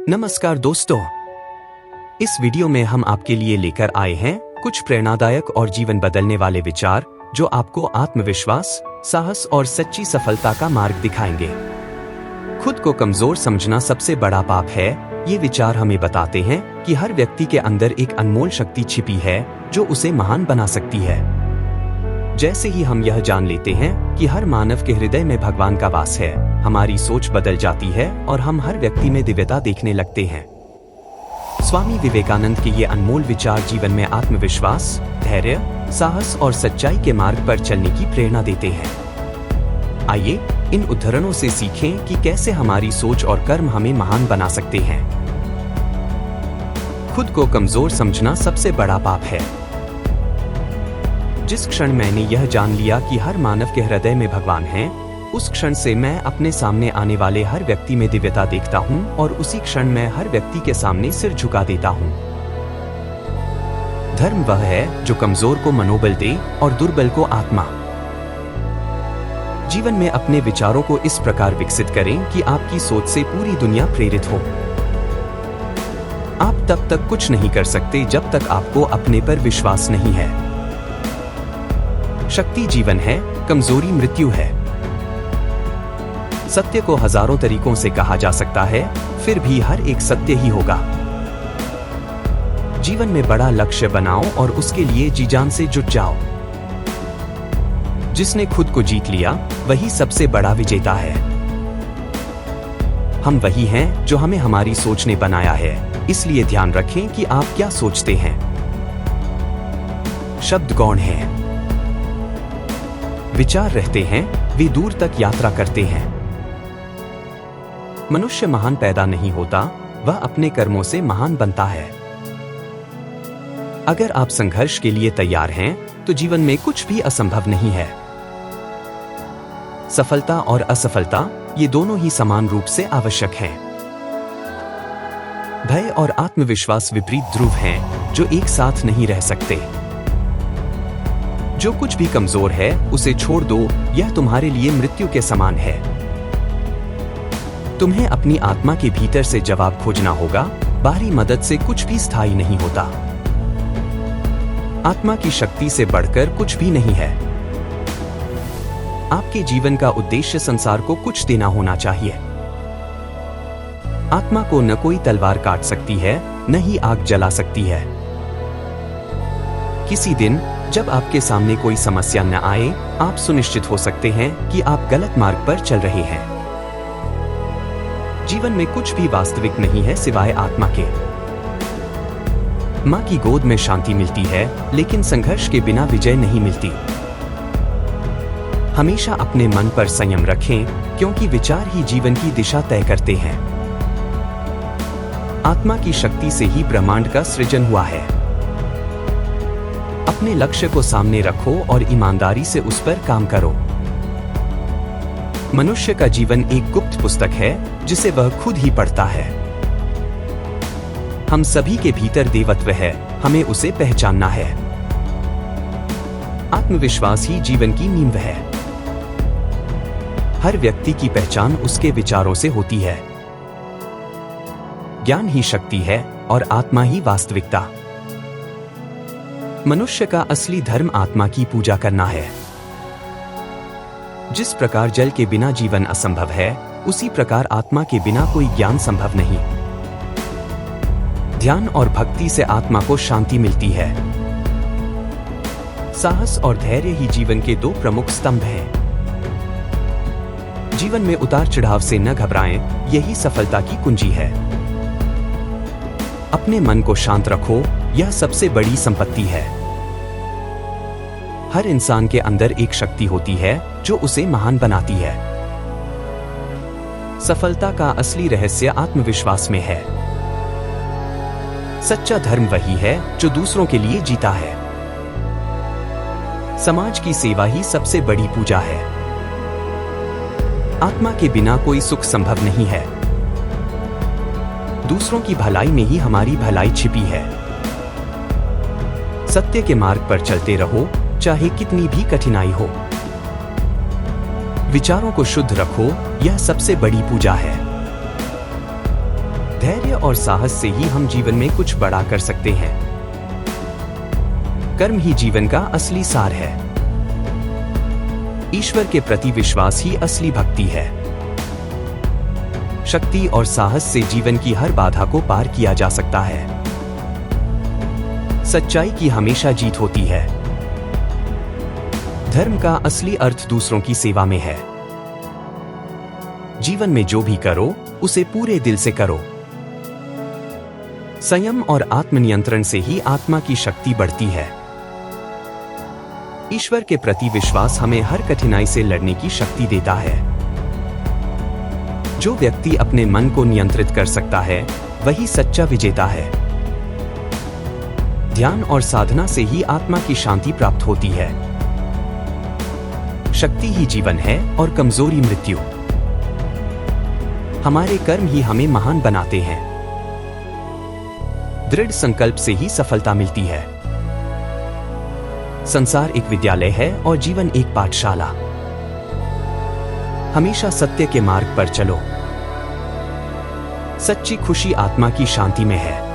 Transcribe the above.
नमस्कार दोस्तों, इस वीडियो में हम आपके लिए लेकर आए हैं कुछ प्रेरणादायक और जीवन बदलने वाले विचार जो आपको आत्मविश्वास, साहस और सच्ची सफलता का मार्ग दिखाएंगे। खुद को कमजोर समझना सबसे बड़ा पाप है। ये विचार हमें बताते हैं कि हर व्यक्ति के अंदर एक अनमोल शक्ति छिपी है जो उसे महान बना सकती है। जैसे ही हम यह जान लेते हैं कि हर मानव के हृदय में भगवान का वास है, हमारी सोच बदल जाती है और हम हर व्यक्ति में दिव्यता देखने लगते हैं। स्वामी विवेकानंद के ये अनमोल विचार जीवन में आत्मविश्वास, धैर्य, साहस और सच्चाई के मार्ग पर चलने की प्रेरणा देते हैं। आइए इन उद्धरणों से सीखें कि कैसे हमारी सोच और कर्म हमें महान बना सकते हैं। खुद को कमजोर समझना सबसे बड़ा पाप है। जिस क्षण मैंने यह जान लिया कि हर मानव के हृदय में भगवान है, उस क्षण से मैं अपने सामने आने वाले हर व्यक्ति में दिव्यता देखता हूँ और उसी क्षण मैं हर व्यक्ति के सामने सिर झुका देता हूँ। धर्म वह है जो कमजोर को मनोबल दे और दुर्बल को आत्मा। जीवन में अपने विचारों को इस प्रकार विकसित करें कि आपकी सोच से पूरी दुनिया प्रेरित हो। आप तब तक कुछ नहीं कर सकते जब तक आपको अपने पर विश्वास नहीं है। शक्ति जीवन है, कमजोरी मृत्यु है। सत्य को हजारों तरीकों से कहा जा सकता है, फिर भी हर एक सत्य ही होगा। जीवन में बड़ा लक्ष्य बनाओ और उसके लिए जी जान से जुट जाओ। जिसने खुद को जीत लिया, वही सबसे बड़ा विजेता है। हम वही हैं जो हमें हमारी सोच ने बनाया है, इसलिए ध्यान रखें कि आप क्या सोचते हैं। शब्द गौण हैं, विचार रहते हैं, वे दूर तक यात्रा करते हैं। मनुष्य महान पैदा नहीं होता, वह अपने कर्मों से महान बनता है। अगर आप संघर्ष के लिए तैयार हैं, तो जीवन में कुछ भी असंभव नहीं है। सफलता और असफलता, ये दोनों ही समान रूप से आवश्यक हैं। भय और आत्मविश्वास विपरीत ध्रुव हैं, जो एक साथ नहीं रह सकते। जो कुछ भी कमजोर है, उसे छोड़ दो, यह तुम्हारे लिए मृत्यु के समान है। तुम्हें अपनी आत्मा के भीतर से जवाब खोजना होगा, बाहरी मदद से कुछ भी स्थायी नहीं होता। आत्मा की शक्ति से बढ़कर कुछ भी नहीं है। आपके जीवन का उद्देश्य संसार को कुछ देना होना चाहिए। आत्मा को न कोई तलवार काट सकती है, न ही आग जला सकती है। किसी दिन जब आपके सामने कोई समस्या न आए, आप सुनिश्चित हो सकते हैं कि आप गलत मार्ग पर चल रहे हैं। जीवन में कुछ भी वास्तविक नहीं है सिवाय आत्मा के। मां की गोद में शांति मिलती है, लेकिन संघर्ष के बिना विजय नहीं मिलती। हमेशा अपने मन पर संयम रखें, क्योंकि विचार ही जीवन की दिशा तय करते हैं। आत्मा की शक्ति से ही ब्रह्मांड का सृजन हुआ है। अपने लक्ष्य को सामने रखो और ईमानदारी से उस पर काम करो। मनुष्य का जीवन एक गुप्त पुस्तक है, जिसे वह खुद ही पढ़ता है। हम सभी के भीतर देवत्व है, हमें उसे पहचानना है। आत्मविश्वास ही जीवन की नींव है। हर व्यक्ति की पहचान उसके विचारों से होती है। ज्ञान ही शक्ति है और आत्मा ही वास्तविकता। मनुष्य का असली धर्म आत्मा की पूजा करना है। जिस प्रकार जल के बिना जीवन असंभव है, उसी प्रकार आत्मा के बिना कोई ज्ञान संभव नहीं। ध्यान और भक्ति से आत्मा को शांति मिलती है। साहस और धैर्य ही जीवन के दो प्रमुख स्तंभ हैं। जीवन में उतार चढ़ाव से न घबराएं, यही सफलता की कुंजी है। अपने मन को शांत रखो, यह सबसे बड़ी संपत्ति है। हर इंसान के अंदर एक शक्ति होती है जो उसे महान बनाती है। सफलता का असली रहस्य आत्मविश्वास में है। सच्चा धर्म वही है जो दूसरों के लिए जीता है। समाज की सेवा ही सबसे बड़ी पूजा है। आत्मा के बिना कोई सुख संभव नहीं है। दूसरों की भलाई में ही हमारी भलाई छिपी है। सत्य के मार्ग पर चलते रहो, चाहे कितनी भी कठिनाई हो। विचारों को शुद्ध रखो, यह सबसे बड़ी पूजा है। धैर्य और साहस से ही हम जीवन में कुछ बड़ा कर सकते हैं। कर्म ही जीवन का असली सार है। ईश्वर के प्रति विश्वास ही असली भक्ति है। शक्ति और साहस से जीवन की हर बाधा को पार किया जा सकता है। सच्चाई की हमेशा जीत होती है। धर्म का असली अर्थ दूसरों की सेवा में है। जीवन में जो भी करो उसे पूरे दिल से करो। संयम और आत्मनियंत्रण से ही आत्मा की शक्ति बढ़ती है। ईश्वर के प्रति विश्वास हमें हर कठिनाई से लड़ने की शक्ति देता है। जो व्यक्ति अपने मन को नियंत्रित कर सकता है वही सच्चा विजेता है। ध्यान और साधना से ही आत्मा की शांति प्राप्त होती है। शक्ति ही जीवन है और कमजोरी मृत्यु। हमारे कर्म ही हमें महान बनाते हैं। दृढ़ संकल्प से ही सफलता मिलती है। संसार एक विद्यालय है और जीवन एक पाठशाला। हमेशा सत्य के मार्ग पर चलो। सच्ची खुशी आत्मा की शांति में है।